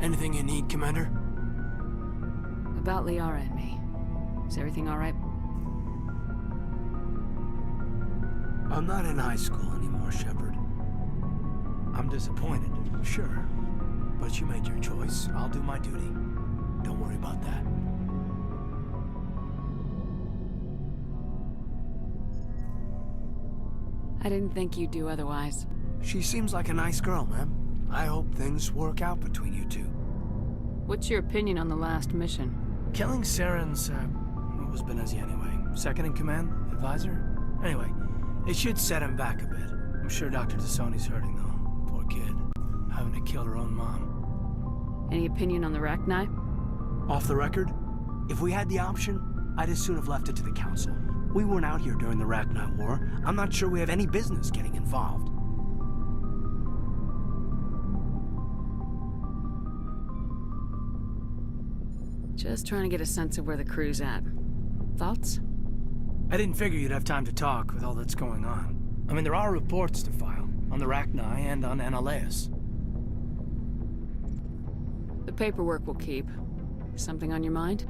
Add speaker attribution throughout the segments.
Speaker 1: Anything you need, Commander?
Speaker 2: About Liara and me. Is everything all right?
Speaker 1: I'm not in high school anymore, Shepard. I'm disappointed, sure. But you made your choice. I'll do my duty. Don't worry about that.
Speaker 2: I didn't think you'd do otherwise.
Speaker 1: She seems like a nice girl, ma'am. I hope things work out between you two.
Speaker 2: What's your opinion on the last mission?
Speaker 1: Killing Saren's, what was Benezia anyway? Second in command? Advisor? Anyway, it should set him back a bit. I'm sure Dr. Tassoni's hurting, though. Poor kid. Having to kill her own mom.
Speaker 2: Any opinion on the Rachni?
Speaker 1: Off the record, if we had the option, I'd as soon have left it to the Council. We weren't out here during the Rachni War. I'm not sure we have any business getting involved.
Speaker 2: Just trying to get a sense of where the crew's at. Thoughts?
Speaker 1: I didn't figure you'd have time to talk with all that's going on. I mean, there are reports to file, on the Rachni and on Annaleus.
Speaker 2: The paperwork will keep. Something on your mind?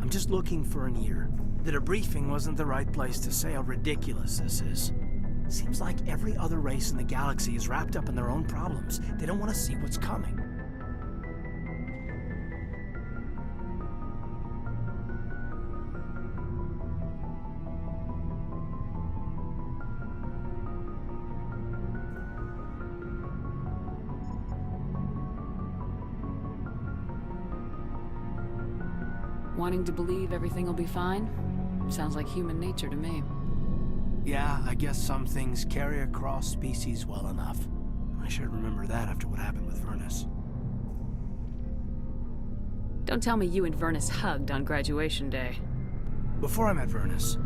Speaker 1: I'm just looking for an ear. The debriefing wasn't the right place to say how ridiculous this is. Seems like every other race in the galaxy is wrapped up in their own problems. They don't want to see what's coming.
Speaker 2: Wanting to believe everything will be fine? Sounds like human nature to me.
Speaker 1: Yeah, I guess some things carry across species well enough. I should remember that after what happened with Vernus.
Speaker 2: Don't tell me you and Vernus hugged on graduation day.
Speaker 1: Before I met Vernus,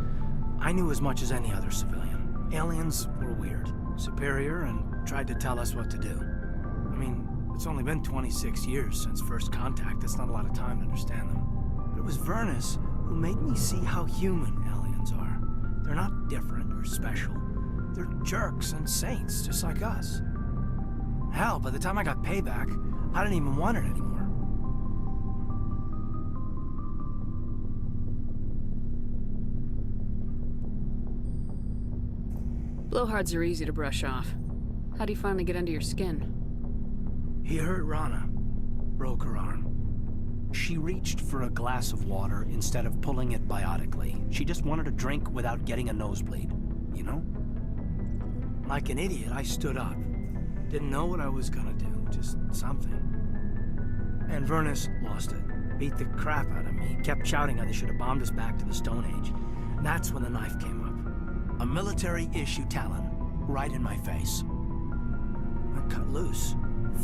Speaker 1: I knew as much as any other civilian. Aliens were weird, superior, and tried to tell us what to do. I mean, it's only been 26 years since first contact. That's not a lot of time to understand them. But it was Vernus who made me see how human aliens are. They're not different or special. They're jerks and saints, just like us. Hell, by the time I got payback, I didn't even want it anymore.
Speaker 2: Blowhards are easy to brush off. How'd he finally get under your skin?
Speaker 1: He hurt Rana. Broke her arm. She reached for a glass of water instead of pulling it biotically. She just wanted to drink without getting a nosebleed, you know? Like an idiot, I stood up. Didn't know what I was gonna do, just something. And Vernus lost it. Beat the crap out of me. Kept shouting how they should have bombed us back to the Stone Age. And that's when the knife came up. A military-issue talon, right in my face. I cut loose.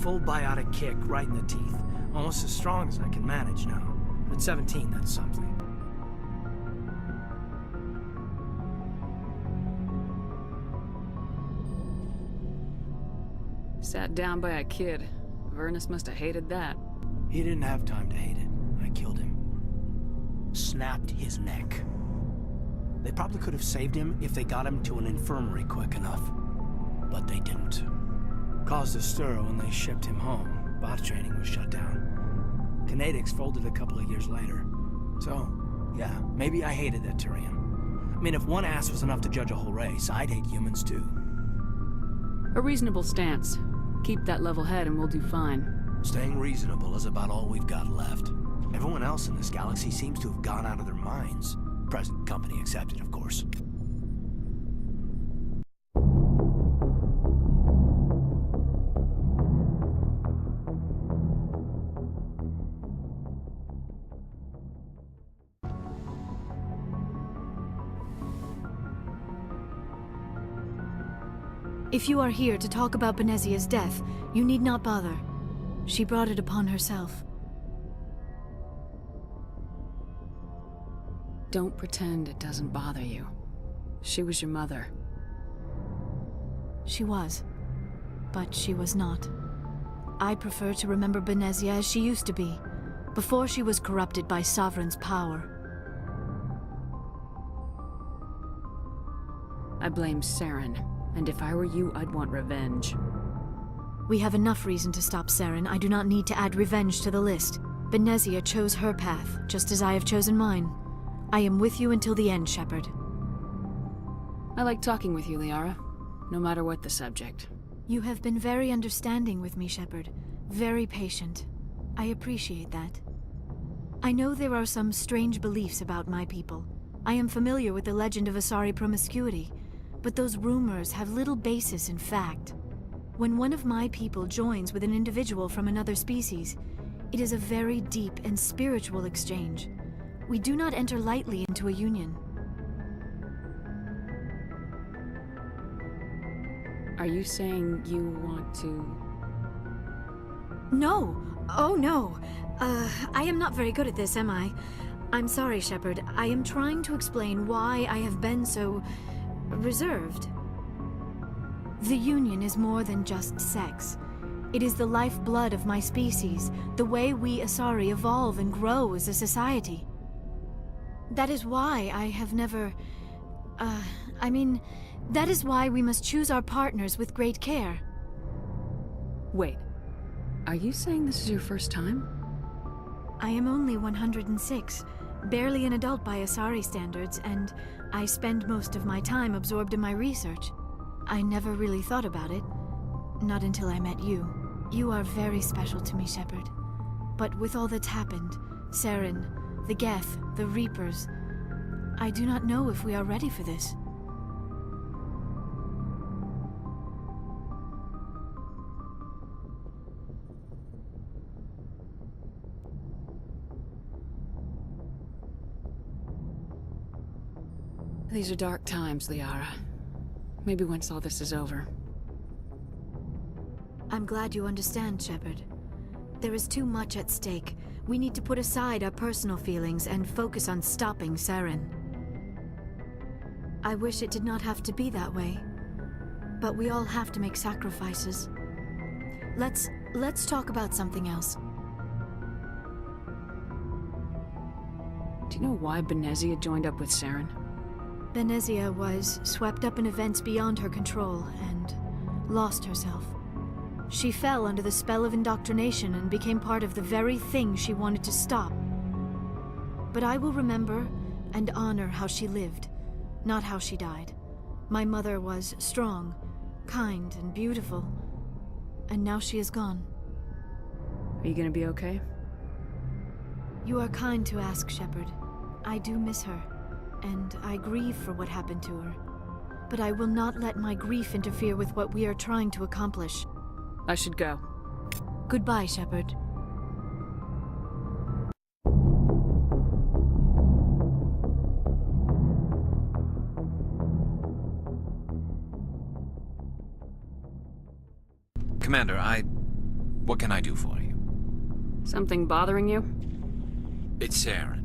Speaker 1: Full biotic kick right in the teeth. Almost as strong as I can manage now. At 17, that's something.
Speaker 2: Sat down by a kid. Vernus must have hated that.
Speaker 1: He didn't have time to hate it. I killed him. Snapped his neck. They probably could have saved him if they got him to an infirmary quick enough. But they didn't. Caused a stir when they shipped him home. Bot training was shut down. Kinetics folded a couple of years later. So, yeah, maybe I hated that Tyrion. I mean, if one ass was enough to judge a whole race, I'd hate humans too.
Speaker 2: A reasonable stance. Keep that level head and we'll do fine.
Speaker 1: Staying reasonable is about all we've got left. Everyone else in this galaxy seems to have gone out of their minds. Present company accepted, of course.
Speaker 3: If you are here to talk about Benezia's death, you need not bother. She brought it upon herself.
Speaker 2: Don't pretend it doesn't bother you. She was your mother.
Speaker 3: She was. But she was not. I prefer to remember Benezia as she used to be, before she was corrupted by Sovereign's power.
Speaker 2: I blame Saren, and if I were you, I'd want revenge.
Speaker 3: We have enough reason to stop Saren. I do not need to add revenge to the list. Benezia chose her path, just as I have chosen mine. I am with you until the end, Shepard.
Speaker 2: I like talking with you, Liara. No matter what the subject.
Speaker 3: You have been very understanding with me, Shepard. Very patient. I appreciate that. I know there are some strange beliefs about my people. I am familiar with the legend of Asari promiscuity, but those rumors have little basis in fact. When one of my people joins with an individual from another species, it is a very deep and spiritual exchange. We do not enter lightly into a union.
Speaker 2: Are you saying you want to...
Speaker 3: No! Oh no! I am not very good at this, am I? I'm sorry, Shepard. I am trying to explain why I have been so... reserved. The Union is more than just sex. It is the lifeblood of my species, the way we Asari evolve and grow as a society. That is why I have never... that is why we must choose our partners with great care.
Speaker 2: Wait. Are you saying this is your first time?
Speaker 3: I am only 106, barely an adult by Asari standards, and I spend most of my time absorbed in my research. I never really thought about it. Not until I met you. You are very special to me, Shepard. But with all that's happened, Saren, the Geth, the Reapers, I do not know if we are ready for this.
Speaker 2: These are dark times, Liara. Maybe once all this is over.
Speaker 3: I'm glad you understand, Shepard. There is too much at stake. We need to put aside our personal feelings and focus on stopping Saren. I wish it did not have to be that way. But we all have to make sacrifices. Let's talk about something else.
Speaker 2: Do you know why Benezia joined up with Saren?
Speaker 3: Benezia was swept up in events beyond her control and lost herself. She fell under the spell of indoctrination and became part of the very thing she wanted to stop. But I will remember and honor how she lived, not how she died. My mother was strong, kind, and beautiful, and now she is gone.
Speaker 2: Are you gonna be okay?
Speaker 3: You are kind to ask, Shepard. I do miss her, and I grieve for what happened to her. But I will not let my grief interfere with what we are trying to accomplish.
Speaker 2: I should go.
Speaker 3: Goodbye, Shepard.
Speaker 4: Commander, what can I do for you?
Speaker 2: Something bothering you?
Speaker 4: It's Saren.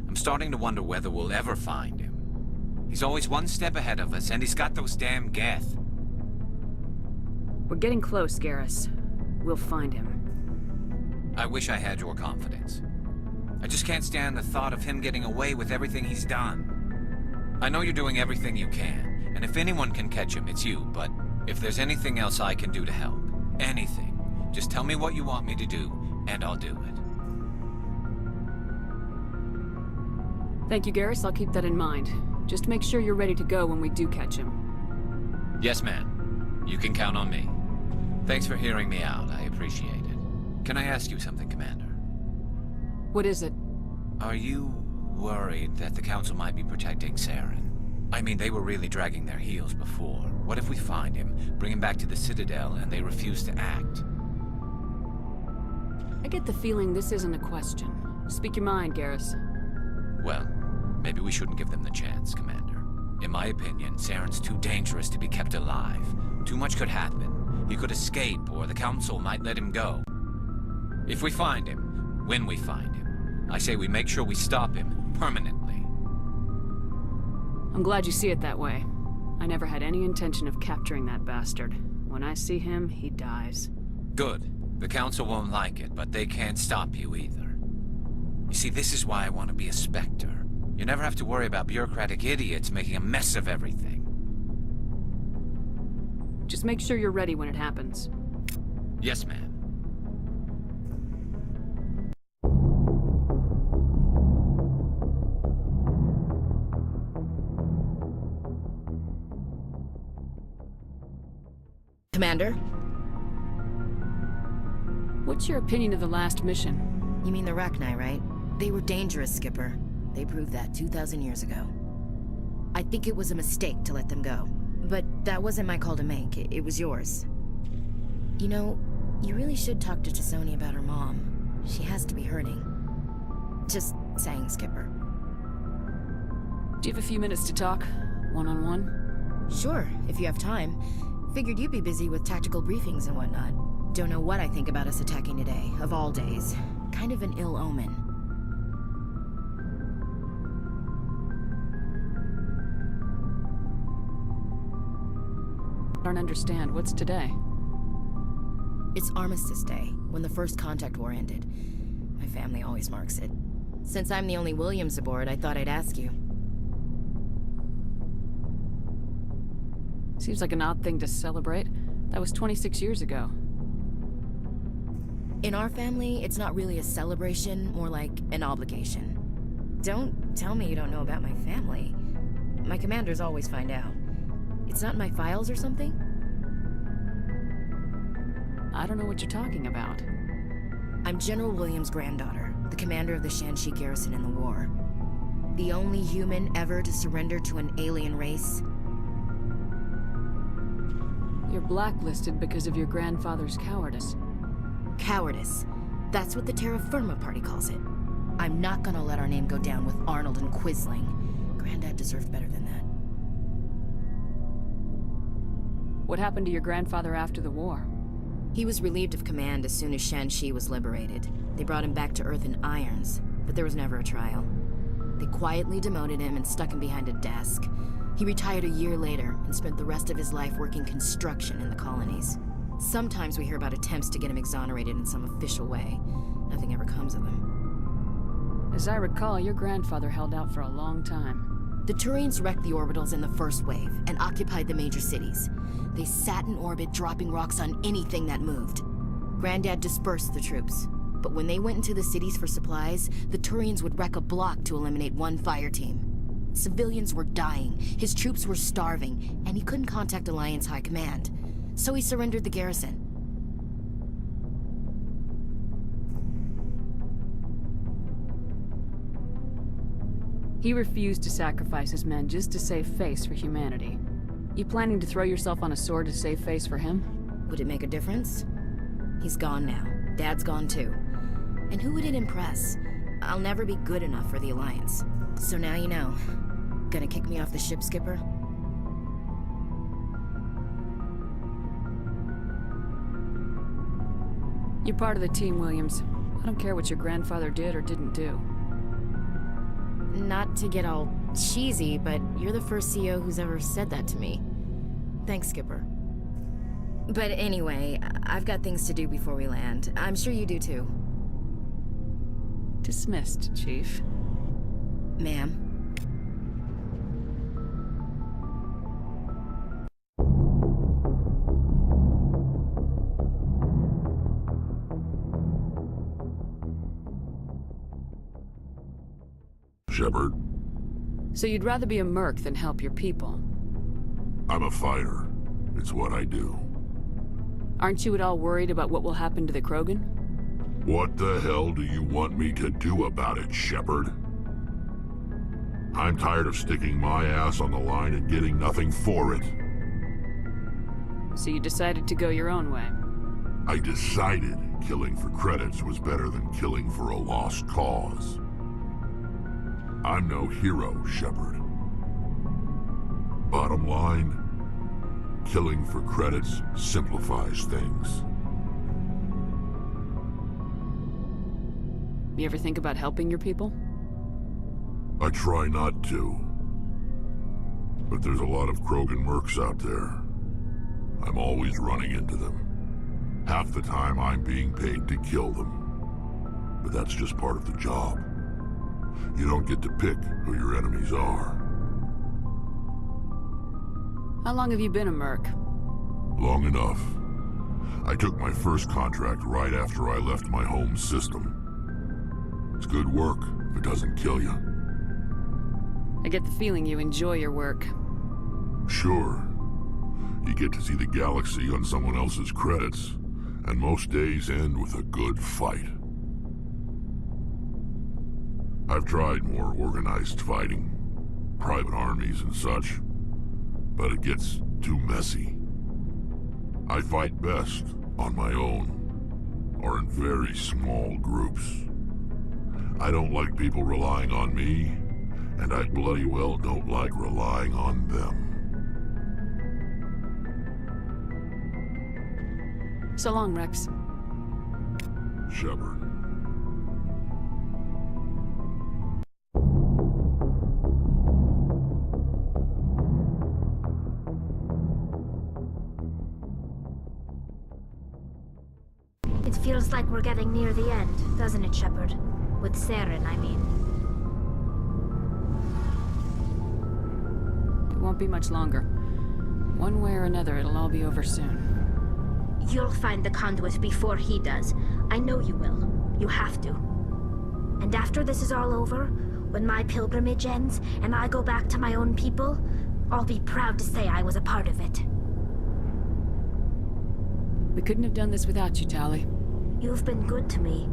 Speaker 4: I'm starting to wonder whether we'll ever find him. He's always one step ahead of us, and he's got those damn Geth.
Speaker 2: We're getting close, Garrus. We'll find him.
Speaker 4: I wish I had your confidence. I just can't stand the thought of him getting away with everything he's done. I know you're doing everything you can, and if anyone can catch him, it's you, but if there's anything else I can do to help, anything, just tell me what you want me to do, and I'll do it.
Speaker 2: Thank you, Garrus. I'll keep that in mind. Just make sure you're ready to go when we do catch him.
Speaker 4: Yes, ma'am. You can count on me. Thanks for hearing me out. I appreciate it. Can I ask you something, Commander?
Speaker 2: What is it?
Speaker 4: Are you worried that the Council might be protecting Saren? I mean, they were really dragging their heels before. What if we find him, bring him back to the Citadel, and they refuse to act?
Speaker 2: I get the feeling this isn't a question. Speak your mind, Garrus.
Speaker 4: Well, maybe we shouldn't give them the chance, Commander. In my opinion, Saren's too dangerous to be kept alive. Too much could happen. He could escape, or the Council might let him go. If we find him, when we find him, I say we make sure we stop him permanently.
Speaker 2: I'm glad you see it that way. I never had any intention of capturing that bastard. When I see him, he dies.
Speaker 4: Good. The Council won't like it, but they can't stop you either. You see, this is why I want to be a Spectre. You never have to worry about bureaucratic idiots making a mess of everything.
Speaker 2: Just make sure you're ready when it happens.
Speaker 4: Yes, ma'am.
Speaker 5: Commander?
Speaker 2: What's your opinion of the last mission?
Speaker 5: You mean the Rachni, right? They were dangerous, Skipper. They proved that 2,000 years ago. I think it was a mistake to let them go. But that wasn't my call to make. It was yours. You know, you really should talk to T'Soni about her mom. She has to be hurting. Just saying, Skipper.
Speaker 2: Do you have a few minutes to talk? One-on-one?
Speaker 5: Sure, if you have time. Figured you'd be busy with tactical briefings and whatnot. Don't know what I think about us attacking today, of all days. Kind of an ill omen.
Speaker 2: I don't understand. What's today?
Speaker 5: It's Armistice Day, when the First Contact War ended. My family always marks it. Since I'm the only Williams aboard, I thought I'd ask you.
Speaker 2: Seems like an odd thing to celebrate. That was 26 years ago.
Speaker 5: In our family, it's not really a celebration, more like an obligation. Don't tell me you don't know about my family. My commanders always find out. It's not in my files or something?
Speaker 2: I don't know what you're talking about.
Speaker 5: I'm General Williams' granddaughter, the commander of the Shanxi garrison in the war. The only human ever to surrender to an alien race.
Speaker 2: You're blacklisted because of your grandfather's cowardice.
Speaker 5: Cowardice. That's what the Terra Firma party calls it. I'm not gonna let our name go down with Arnold and Quisling. Granddad deserved better than that.
Speaker 2: What happened to your grandfather after the war?
Speaker 5: He was relieved of command as soon as Shanxi was liberated. They brought him back to Earth in irons, but there was never a trial. They quietly demoted him and stuck him behind a desk. He retired a year later and spent the rest of his life working construction in the colonies. Sometimes we hear about attempts to get him exonerated in some official way. Nothing ever comes of them.
Speaker 2: As I recall, your grandfather held out for a long time.
Speaker 5: The Turians wrecked the orbitals in the first wave and occupied the major cities. They sat in orbit, dropping rocks on anything that moved. Granddad dispersed the troops, but when they went into the cities for supplies, the Turians would wreck a block to eliminate one fire team. Civilians were dying, his troops were starving, and he couldn't contact Alliance High Command. So he surrendered the garrison.
Speaker 2: He refused to sacrifice his men just to save face for humanity. You planning to throw yourself on a sword to save face for him?
Speaker 5: Would it make a difference? He's gone now. Dad's gone too. And who would it impress? I'll never be good enough for the Alliance. So now you know. Gonna kick me off the ship, Skipper?
Speaker 2: You're part of the team, Williams. I don't care what your grandfather did or didn't do.
Speaker 5: Not to get all cheesy, but you're the first CO who's ever said that to me. Thanks, Skipper. But anyway, I've got things to do before we land. I'm sure you do too.
Speaker 2: Dismissed, Chief.
Speaker 5: Ma'am.
Speaker 6: Shepard.
Speaker 2: So you'd rather be a merc than help your people?
Speaker 6: I'm a fighter. It's what I do.
Speaker 2: Aren't you at all worried about what will happen to the Krogan?
Speaker 6: What the hell do you want me to do about it, Shepard? I'm tired of sticking my ass on the line and getting nothing for it.
Speaker 2: So you decided to go your own way?
Speaker 6: I decided killing for credits was better than killing for a lost cause. I'm no hero, Shepard. Bottom line, killing for credits simplifies things.
Speaker 2: You ever think about helping your people?
Speaker 6: I try not to. But there's a lot of Krogan mercs out there. I'm always running into them. Half the time I'm being paid to kill them. But that's just part of the job. You don't get to pick who your enemies are.
Speaker 2: How long have you been a merc?
Speaker 6: Long enough. I took my first contract right after I left my home system. It's good work if it doesn't kill you.
Speaker 2: I get the feeling you enjoy your work.
Speaker 6: Sure. You get to see the galaxy on someone else's credits, and most days end with a good fight. I've tried more organized fighting, private armies and such, but it gets too messy. I fight best on my own, or in very small groups. I don't like people relying on me, and I bloody well don't like relying on them.
Speaker 2: So long, Wrex.
Speaker 6: Shepard.
Speaker 3: It feels like we're getting near the end, doesn't it, Shepard? With Saren, I mean.
Speaker 2: It won't be much longer. One way or another, it'll all be over soon.
Speaker 3: You'll find the conduit before he does. I know you will. You have to. And after this is all over, when my pilgrimage ends, and I go back to my own people, I'll be proud to say I was a part of it.
Speaker 2: We couldn't have done this without you, Tali.
Speaker 3: You've been good to me.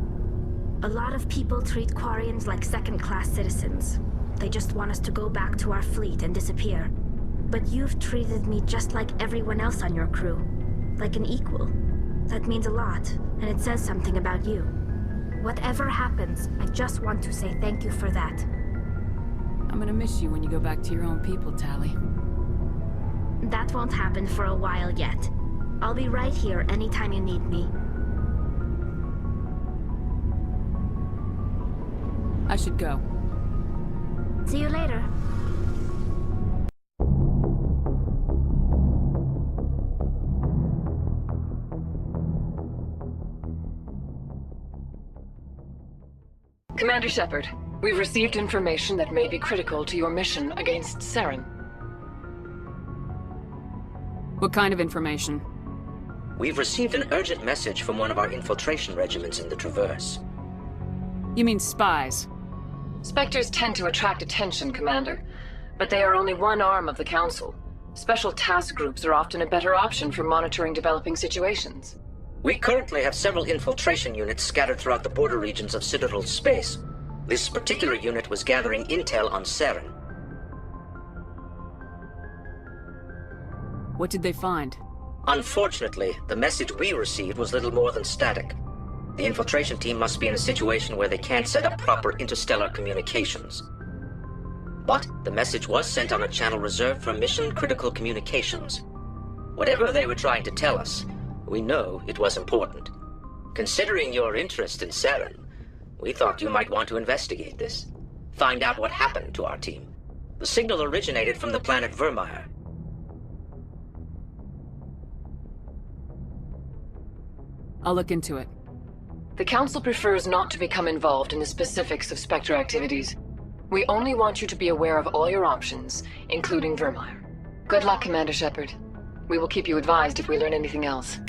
Speaker 3: A lot of people treat Quarians like second-class citizens. They just want us to go back to our fleet and disappear. But you've treated me just like everyone else on your crew. Like an equal. That means a lot, and it says something about you. Whatever happens, I just want to say thank you for that.
Speaker 2: I'm gonna miss you when you go back to your own people, Tali.
Speaker 3: That won't happen for a while yet. I'll be right here anytime you need me.
Speaker 2: I should go.
Speaker 3: See you later.
Speaker 7: Commander Shepard, we've received information that may be critical to your mission against Saren.
Speaker 2: What kind of information?
Speaker 8: We've received an urgent message from one of our infiltration regiments in the Traverse.
Speaker 2: You mean spies?
Speaker 7: Spectres tend to attract attention, Commander, but they are only one arm of the Council. Special task groups are often a better option for monitoring developing situations.
Speaker 8: We currently have several infiltration units scattered throughout the border regions of Citadel space. This particular unit was gathering intel on Saren.
Speaker 2: What did they find?
Speaker 8: Unfortunately, the message we received was little more than static. The infiltration team must be in a situation where they can't set up proper interstellar communications. But the message was sent on a channel reserved for mission-critical communications. Whatever they were trying to tell us, we know it was important. Considering your interest in Saren, we thought you might want to investigate this. Find out what happened to our team. The signal originated from the planet Virmire.
Speaker 2: I'll look into it.
Speaker 7: The Council prefers not to become involved in the specifics of Spectre activities. We only want you to be aware of all your options, including Virmire. Good luck, Commander Shepard. We will keep you advised if we learn anything else.